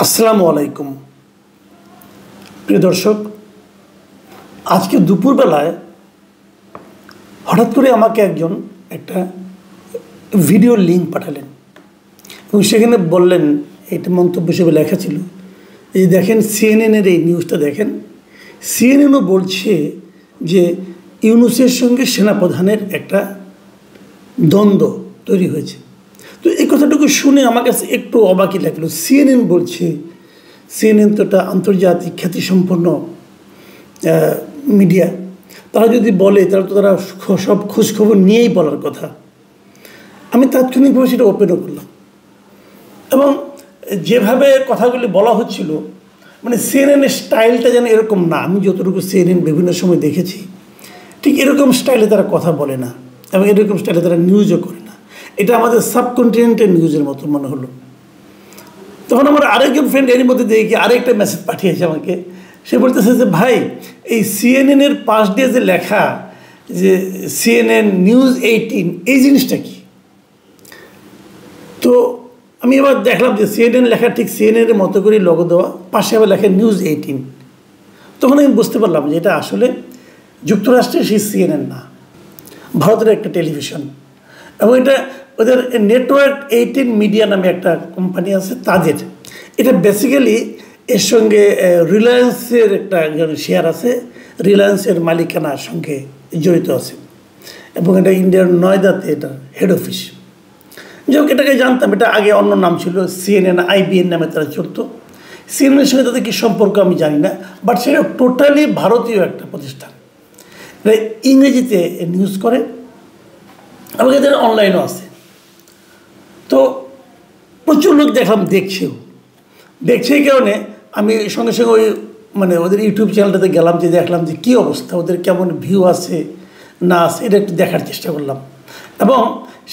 আসসালামু আলাইকুম প্রিয় দর্শক, আজকে দুপুরবেলায় হঠাৎ করে আমাকে একজন একটা ভিডিও লিঙ্ক পাঠালেন এবং সেখানে বললেন, এটা মন্তব্য হিসেবে লেখা ছিল, এই দেখেন সিএনএনের এই নিউজটা দেখেন। সিএনএনও বলছে যে ইউনূসের সঙ্গে সেনাপ্রধানের একটা দ্বন্দ্ব তৈরি হয়েছে। তো এই কথাটুকু শুনে আমার কাছে একটু অবাকই লাগলো। সিএনএন বলছে, সিএনএন তো একটা আন্তর্জাতিক খ্যাতিসম্পন্ন মিডিয়া, তারা যদি বলে তাহলে তো তারা সব খোঁজখবর নিয়েই বলার কথা। আমি তাৎক্ষণিকভাবে সেটা ওপেনও করলাম এবং যেভাবে কথাগুলি বলা হচ্ছিল, মানে সিএনএনের স্টাইলটা যেন এরকম না। আমি যতটুকু সিএনএন বিভিন্ন সময় দেখেছি, ঠিক এরকম স্টাইলে তারা কথা বলে না এবং এরকম স্টাইলে তারা নিউজও করে না। এটা আমাদের সাবকন্টিনেন্টের নিউজের মতো মনে হলো। তখন আমার আরেকজন ফ্রেন্ড এর মধ্যে দেখি আরেকটা মেসেজ পাঠিয়েছে আমাকে। সে বলতেছে যে ভাই, এই সিএনএনের পাশ দিয়ে যে লেখা যে সিএনএন নিউজ 18, এই জিনিসটা কি? তো আমি এবার দেখলাম যে সিএনএন লেখা ঠিক সিএনএনের মতো করেই লোগো দেওয়া, পাশে আবার লেখা নিউজ 18। তখন আমি বুঝতে পারলাম যে এটা আসলে যুক্তরাষ্ট্রের সেই সিএনএন না, ভারতের একটা টেলিভিশন। এবং এটা ওদের নেটওয়ার্ক 18 মিডিয়া নামে একটা কোম্পানি আছে তাদের। এটা বেসিক্যালি এর সঙ্গে রিলায়েন্সের একটা শেয়ার আছে, রিলায়েন্সের মালিকানার সঙ্গে জড়িত আছে এবং এটা ইন্ডিয়ার নয়দাতে এটা হেড অফিস। যাই হোক, এটাকে জানতাম, এটা আগে অন্য নাম ছিল, সিএনএন আইবিএন নামে তারা চলতো। সিএনএনের সঙ্গে তাদের কী সম্পর্ক আমি জানি না, বাট সেটা টোটালি ভারতীয় একটা প্রতিষ্ঠান। এটা ইংরেজিতে নিউজ করে এবং এদের অনলাইনও আছে। তো প্রচুর লোক দেখলাম দেখছে এই কারণে আমি সঙ্গে সঙ্গে ওই মানে ওদের ইউটিউব চ্যানেলটাতে গেলাম, যে দেখলাম যে কী অবস্থা, ওদের কেমন ভিউ আছে না আছে, এটা একটু দেখার চেষ্টা করলাম। এবং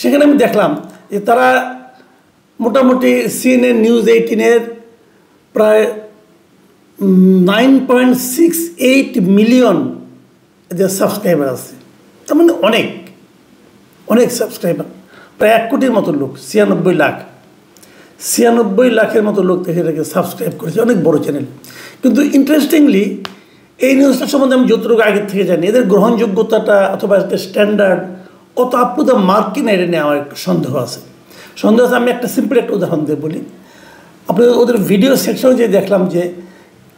সেখানে আমি দেখলাম যে তারা মোটামুটি সিএনএন নিউজ 18-এর প্রায় 9.68 মিলিয়ন এদের সাবস্ক্রাইবার আছে। তার মানে অনেক সাবস্ক্রাইবার, প্রায় 1 কোটির মতো লোক, 96 লাখের মতো লোক থেকে এটাকে সাবস্ক্রাইব করেছে, অনেক বড় চ্যানেল। কিন্তু ইন্টারেস্টিংলি এই নিউজটা সম্বন্ধে আমি যতটুকু আগের থেকে জানি, এদের গ্রহণযোগ্যতাটা অথবা এদের স্ট্যান্ডার্ড অত আপ টু দ্য মার্ক কিনা, এটা নিয়ে আমার একটু সন্দেহ আছে। আমি একটা সিম্পল একটা উদাহরণ দিয়ে বলি। আপনি ওদের ভিডিও সেকশনে যে দেখলাম যে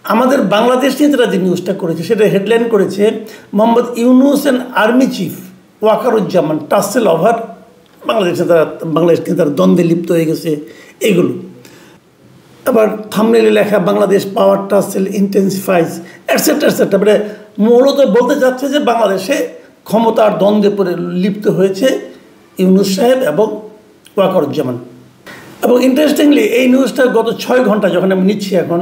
আমাদের বাংলাদেশ নিয়ে তারা যে নিউজটা করেছে, সেটা হেডলাইন করেছে Mohammad Yunus and army chief Wakeruzzaman tassel over Bangladesh নিয়ে তারা দ্বন্দ্বে লিপ্ত হয়ে গেছে, এগুলো। আবার থাম্বনেইলে লেখা বাংলাদেশ পাওয়ার টাসেল ইন্টেন্সিফাইজ এটসেট্রা। মানে মূলত বলতে চাচ্ছে যে বাংলাদেশে ক্ষমতার দ্বন্দ্বে পড়ে লিপ্ত হয়েছে ইউনূস সাহেব এবং ওয়াকারুজ্জামান। এবং ইন্টারেস্টিংলি এই নিউজটা গত 6 ঘন্টা যখন আমি নিচ্ছি, এখন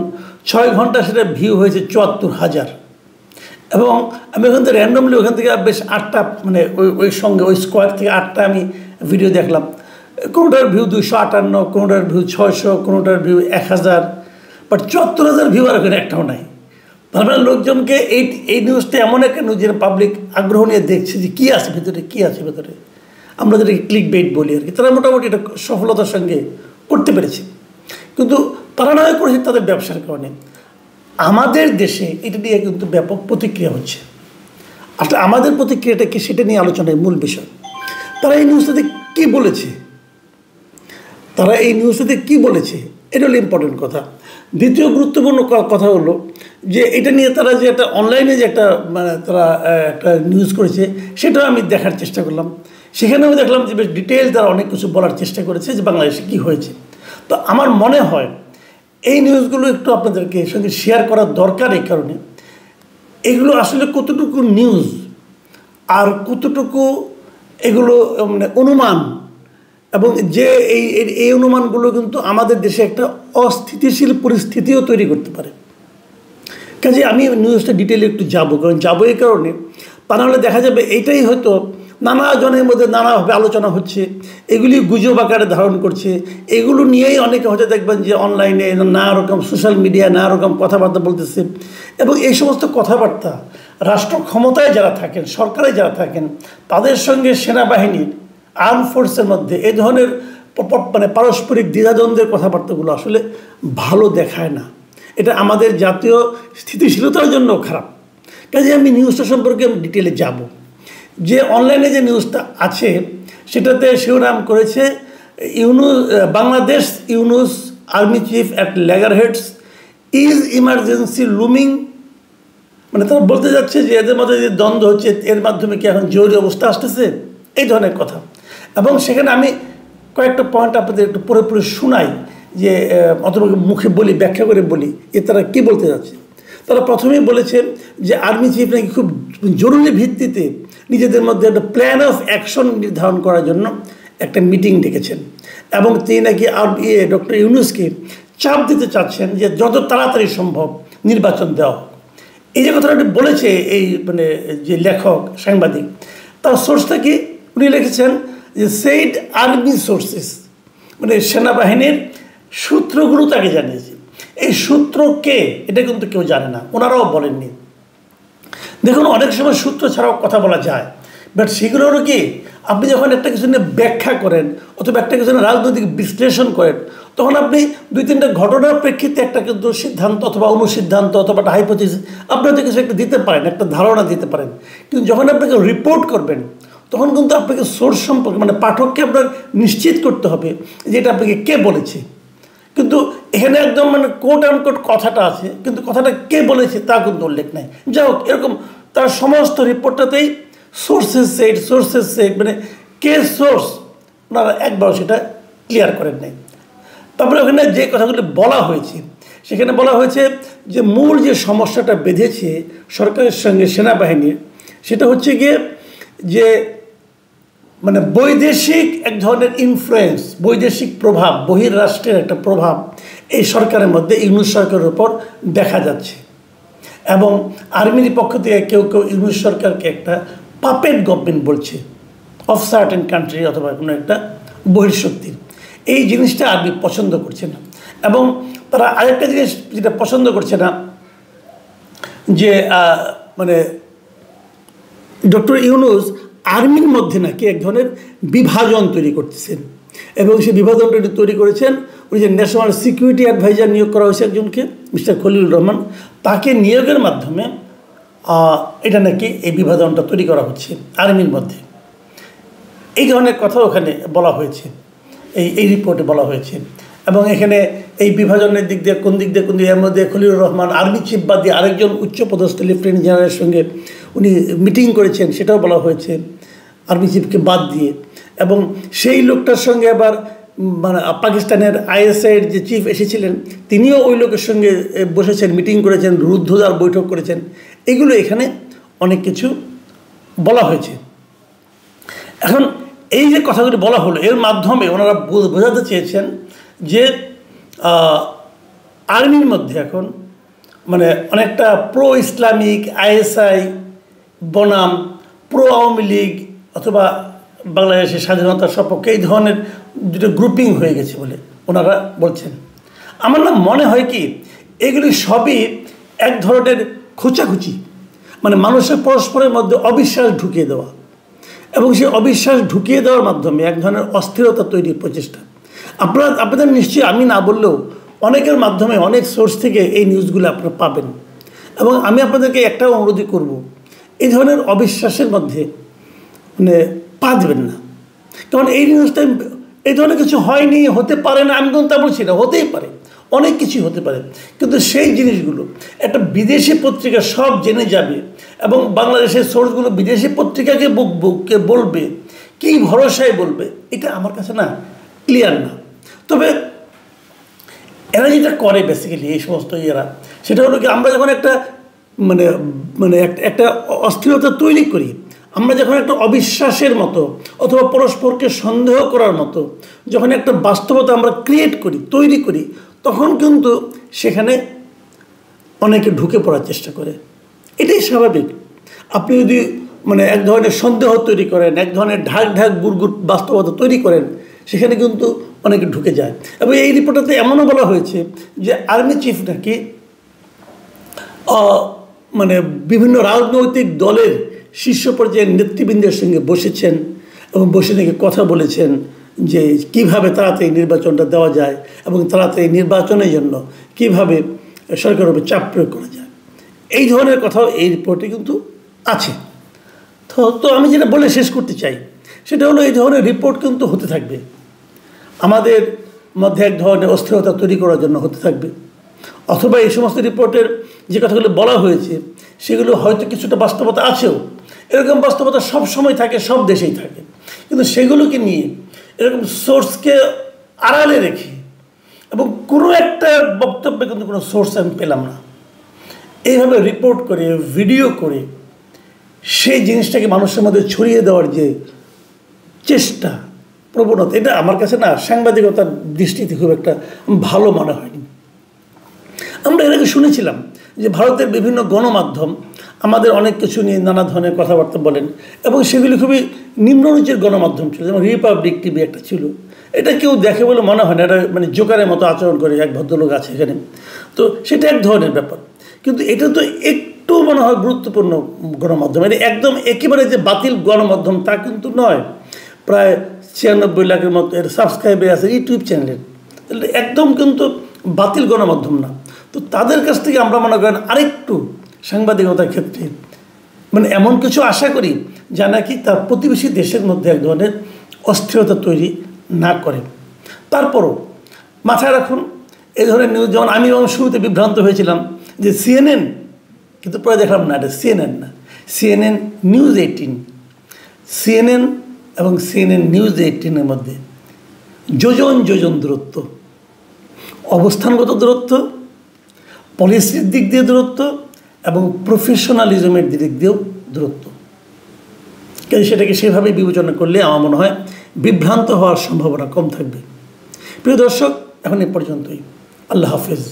6 ঘন্টা সেটা ভিউ হয়েছে 74,000। এবং আমি ওখান থেকে র্যান্ডমলি ওখান থেকে বেশ 8টা মানে ওই সঙ্গে ওই স্কোয়ার থেকে 8টা আমি ভিডিও দেখলাম। কোনোটার ভিউ 258, কোনোটার ভিউ 600, কোনোটার ভিউ 1000, বাট 74,000 ভিউ আর ওখানে একটাও নাই। তার মানে লোকজনকে এই নিউজটা এমন একটা নিউজ যেটা পাবলিক আগ্রহ নিয়ে দেখছে যে কী আছে ভেতরে, আমরা যেটাকে ক্লিক বেইট বলি আর কি। তারা মোটামুটি এটা সফলতার সঙ্গে করতে পেরেছে, কিন্তু তারা নয় করেছে তাদের ব্যবসার কারণে। আমাদের দেশে এটা নিয়ে কিন্তু ব্যাপক প্রতিক্রিয়া হচ্ছে। আসলে আমাদের প্রতিক্রিয়াটা কি, সেটা নিয়ে আলোচনার মূল বিষয়। তারা এই নিউজটাতে কী বলেছে, এটা হলো ইম্পর্টেন্ট কথা। দ্বিতীয় গুরুত্বপূর্ণ কথা হলো যে এটা নিয়ে তারা যে একটা অনলাইনে যে একটা মানে তারা একটা নিউজ করেছে, সেটাও আমি দেখার চেষ্টা করলাম। সেখানেও দেখলাম যে বেশ ডিটেইল তারা অনেক কিছু বলার চেষ্টা করেছে যে বাংলাদেশে কী হয়েছে। তো আমার মনে হয় এই নিউজগুলো একটু আপনাদেরকে সঙ্গে শেয়ার করার দরকার, এই কারণে এগুলো আসলে কতটুকু নিউজ আর কতটুকু এগুলো মানে অনুমান, এবং যে এই অনুমানগুলো কিন্তু আমাদের দেশে একটা অস্থিতিশীল পরিস্থিতিও তৈরি করতে পারে। কাজে আমি নিউজটা ডিটেলে একটু যাবো এই কারণে, তা নাহলে দেখা যাবে এইটাই হয়তো নানা জনের মধ্যে নানাভাবে আলোচনা হচ্ছে, এগুলি গুজব আকারে ধারণ করছে। এগুলো নিয়েই অনেকে হয়তো দেখবেন যে অনলাইনে নানা রকম সোশ্যাল মিডিয়ায় নানা রকম কথাবার্তা বলতেছে, এবং এই সমস্ত কথাবার্তা রাষ্ট্র ক্ষমতায় যারা থাকেন, সরকারে যারা থাকেন, তাদের সঙ্গে সেনাবাহিনীর আর্ম ফোর্সের মধ্যে এই ধরনের মানে পারস্পরিক দ্বিধাদ্বন্দ্বের কথাবার্তাগুলো আসলে ভালো দেখায় না। এটা আমাদের জাতীয় স্থিতিশীলতার জন্য খারাপ। কাজে আমি নিউজটা সম্পর্কে ডিটেলে যাব। যে অনলাইনে যে নিউজটা আছে সেটাতে শিরোনাম করেছে Bangladesh Yunus army chief at loggerheads is emergency looming. মানে তারা বলতে যাচ্ছে যে এদের মধ্যে যে দ্বন্দ্ব হচ্ছে এর মাধ্যমে কি এখন জরুরি অবস্থা আসতেছে, এই ধরনের কথা। এবং সেখানে আমি কয়েকটা পয়েন্ট আপনাদের একটু পুরোপুরি শোনাই, যে অথবা মুখে বলি, ব্যাখ্যা করে বলি যে তারা কী বলতে যাচ্ছে। তারা প্রথমেই বলেছেন যে আর্মি চিফ নাকি খুব জরুরি ভিত্তিতে নিজেদের মধ্যে একটা প্ল্যান অফ অ্যাকশন নির্ধারণ করার জন্য একটা মিটিং ডেকেছেন, এবং তিনি নাকি ডক্টর ইউনুসকে চাপ দিতে চাচ্ছেন যে যত তাড়াতাড়ি সম্ভব নির্বাচন দেওয়া হোক। এই যে কথাটা বলেছে এই মানে যে লেখক সাংবাদিক, তার সোর্সটা কি উনি লিখেছেন যে সেইড আর্মি সোর্সেস, মানে সেনাবাহিনীর সূত্রগুলো তাকে জানিয়েছে। এই সূত্র কে এটা কিন্তু কেউ জানে না, ওনারাও বলেননি। দেখুন, অনেক সময় সূত্র ছাড়াও কথা বলা যায়, বাট সেগুলোরও কি আপনি যখন একটা কিছু নিয়ে ব্যাখ্যা করেন অথবা একটা কিছু নিয়ে রাজনৈতিক বিশ্লেষণ করেন, তখন আপনি দুই তিনটা ঘটনার প্রেক্ষিতে একটা কিন্তু সিদ্ধান্ত অথবা অনুসিদ্ধান্ত অথবা একটা হাইপোথিসিস আপনি হয়তো কিছু একটা দিতে পারেন, একটা ধারণা দিতে পারেন। কিন্তু যখন আপনাকে রিপোর্ট করবেন তখন কিন্তু আপনাকে সোর্স সম্পর্কে মানে পাঠককে আপনার নিশ্চিত করতে হবে যে এটা আপনাকে কে বলেছে। কিন্তু এখানে একদম মানে কোট অ্যান্ড কোট কথাটা আছে, কিন্তু কথাটা কে বলেছে তা কিন্তু উল্লেখ নেই। যাই হোক, এরকম তার সমস্ত রিপোর্টটাতেই সোর্সেস সেট মানে কে সোর্স ওনারা একবারও সেটা ক্লিয়ার করেন নাই। তারপরে ওখানে যে কথাগুলি বলা হয়েছে সেখানে বলা হয়েছে যে মূল যে সমস্যাটা বেঁধেছে সরকারের সঙ্গে সেনাবাহিনীর, সেটা হচ্ছে গিয়ে যে মানে বৈদেশিক এক ধরনের ইনফ্লুয়েন্স, বৈদেশিক প্রভাব, বহির্রাষ্ট্রের একটা প্রভাব এই সরকারের মধ্যে ইউনুস সরকারের উপর দেখা যাচ্ছে। এবং আর্মির পক্ষ থেকে কেউ কেউ ইউনুস সরকারকে একটা পাপেট গভর্নমেন্ট বলছে, অফ সার্টেন কান্ট্রি অথবা কোনো একটা বহির্শক্তির। এই জিনিসটা আর্মি পছন্দ করছে না। এবং তারা আরেকটা জিনিস যেটা পছন্দ করছে না, যে মানে ডক্টর ইউনুস আর্মির মধ্যে নাকি এক ধরনের বিভাজন তৈরি করতেছেন, এবং সেই বিভাজনটা তৈরি করেছেন উনি যে ন্যাশনাল সিকিউরিটি অ্যাডভাইজার নিয়োগ করা হয়েছে একজনকে, মিস্টার খলিলুর রহমান, তাকে নিয়োগের মাধ্যমে এটা নাকি এই বিভাজনটা তৈরি করা হচ্ছে আর্মির মধ্যে। এই ধরনের কথা ওখানে বলা হয়েছে, এই রিপোর্টে বলা হয়েছে। এবং এখানে এই বিভাজনের দিক দিয়ে কোন দিক দিয়ে এর মধ্যে খলিলুর রহমান আর্মি চিফ বাদ দিয়ে আরেকজন উচ্চপদস্থ লেফটেন্যান্ট জেনারেলের সঙ্গে উনি মিটিং করেছেন, সেটাও বলা হয়েছে আর্মি চিফকে বাদ দিয়ে। এবং সেই লোকটার সঙ্গে আবার মানে পাকিস্তানের ISIর যে চিফ এসেছিলেন তিনিও ওই লোকের সঙ্গে বসেছেন, মিটিং করেছেন, রুদ্ধদ্বার বৈঠক করেছেন। এগুলো এখানে অনেক কিছু বলা হয়েছে। এখন এই যে কথাগুলি বলা হলো এর মাধ্যমে ওনারা বোঝাতে চেয়েছেন যে আর্মির মধ্যে এখন মানে অনেকটা প্রো ইসলামিক, ISI বনাম প্রো আওয়ামী লীগ অথবা বাংলাদেশের স্বাধীনতার সপক্ষে এই ধরনের দুটো গ্রুপিং হয়ে গেছে বলে ওনারা বলছেন। আমার না মনে হয় কি এগুলি সবই এক ধরনের খোঁচাখুচি, মানে মানুষের পরস্পরের মধ্যে অবিশ্বাস ঢুকিয়ে দেওয়া, এবং সেই অবিশ্বাস ঢুকিয়ে দেওয়ার মাধ্যমে এক ধরনের অস্থিরতা তৈরির প্রচেষ্টা। আপনাদের নিশ্চয়ই আমি না বললেও অনেকের মাধ্যমে অনেক সোর্স থেকে এই নিউজগুলো আপনারা পাবেন। এবং আমি আপনাদেরকে একটা অনুরোধই করব, এই ধরনের অবিশ্বাসের মধ্যে মানে পা দেবেন না। কারণ এই নিউজটা এই ধরনের কিছু হয়নি, হতে পারে না, আমি কিন্তু তা বলছি না, হতেই পারে, অনেক কিছুই হতে পারে। কিন্তু সেই জিনিসগুলো একটা বিদেশি পত্রিকা সব জেনে যাবে এবং বাংলাদেশের সোর্সগুলো বিদেশি পত্রিকাকে বলবে, কী ভরসায় বলবে, এটা আমার কাছে না ক্লিয়ার না। তবে এরা যেটা করে বেসিক্যালি এই সমস্ত ইয়েরা, সেটা হলো কি আমরা যখন একটা মানে মানে একটা অস্থিরতা তৈরি করি, আমরা যখন একটা অবিশ্বাসের মতো অথবা পরস্পরকে সন্দেহ করার মতো যখন একটা বাস্তবতা আমরা ক্রিয়েট করি, তৈরি করি, তখন কিন্তু সেখানে অনেকে ঢুকে পড়ার চেষ্টা করে। এটাই স্বাভাবিক। আপনি যদি মানে এক ধরনের সন্দেহ তৈরি করেন, এক ধরনের ঢাক গুড় বাস্তবতা তৈরি করেন, সেখানে কিন্তু অনেকে ঢুকে যায়। এবং এই রিপোর্টটাতে এমনও বলা হয়েছে যে আর্মি চিফ নাকি মানে বিভিন্ন রাজনৈতিক দলের শীর্ষ পর্যায়ের নেতৃবৃন্দের সঙ্গে বসেছেন এবং বসে নাকি কথা বলেছেন যে কিভাবে তাড়াতাড়ি নির্বাচনটা দেওয়া যায় এবং তাড়াতাড়ি নির্বাচনের জন্য কিভাবে সরকারের উপর চাপ প্রয়োগ করা যায়, এই ধরনের কথাও এই রিপোর্টে কিন্তু আছে। তো আমি যেটা বলে শেষ করতে চাই সেটা হলো এই ধরনের রিপোর্ট কিন্তু হতে থাকবে, আমাদের মধ্যে এক ধরনের অস্থিরতা তৈরি করার জন্য হতে থাকবে, অথবা এই সমস্ত রিপোর্টের যে কথাগুলো বলা হয়েছে সেগুলো হয়তো কিছুটা বাস্তবতা আছেও। এরকম বাস্তবতা সব সময় থাকে, সব দেশেই থাকে, কিন্তু সেগুলোকে নিয়ে এরকম সোর্সকে আড়ালে রেখে এবং কোনো একটা বক্তব্যে কিন্তু কোনো সোর্স আমি পেলাম না, এইভাবে রিপোর্ট করে ভিডিও করে সেই জিনিসটাকে মানুষের মধ্যে ছড়িয়ে দেওয়ার যে চেষ্টা, প্রবণতা, এটা আমার কাছে না সাংবাদিকতার দৃষ্টিতে খুব একটা ভালো মনে হয়নি। আমরা এর আগে শুনেছিলাম যে ভারতের বিভিন্ন গণমাধ্যম আমাদের অনেক কিছু নিয়ে নানা ধরনের কথাবার্তা বলেন এবং সেগুলি খুবই নিম্নরুচির গণমাধ্যম ছিল, যেমন রিপাবলিক টিভি একটা ছিল, এটা কেউ দেখে বলে মনে হয় না, এটা মানে জোকারের মতো আচরণ করে এক ভদ্রলোক আছে এখানে, তো সেটা এক ধরনের ব্যাপার। কিন্তু এটা তো একটু মনে হয় গুরুত্বপূর্ণ গণমাধ্যম, এটা একদম একেবারে যে বাতিল গণমাধ্যম তা কিন্তু নয়। প্রায় 96 লাখের মতো এর সাবস্ক্রাইবার আছে ইউটিউব চ্যানেলের, একদম কিন্তু বাতিল গণমাধ্যম না। তো তাদের কাছ থেকে আমরা মনে করেন আরেকটু সাংবাদিকতার ক্ষেত্রে মানে এমন কিছু আশা করি যা নাকি তার প্রতিবেশী দেশের মধ্যে এক ধরনের অস্থিরতা তৈরি না করে। তারপরও মাথায় রাখুন, এই ধরনের নিউজ, যেমন আমি শুরুতে বিভ্রান্ত হয়েছিলাম যে CNN, কিন্তু পরে দেখলাম না, এটা CNN না, CNN নিউজ 18। CNN এবং CNN নিউজ 18-এর মধ্যে যোজন যোজন দূরত্ব, অবস্থানগত দূরত্ব, পলিসির দিক দিয়ে দূরত্ব এবং প্রফেশনালিজমের দিক দিয়েও দূরত্ব। কিন্তু সেটাকে সেভাবে বিবেচনা করলে আমার মনে হয় বিভ্রান্ত হওয়ার সম্ভাবনা কম থাকবে। প্রিয় দর্শক, এখন এ পর্যন্তই। আল্লাহ হাফেজ।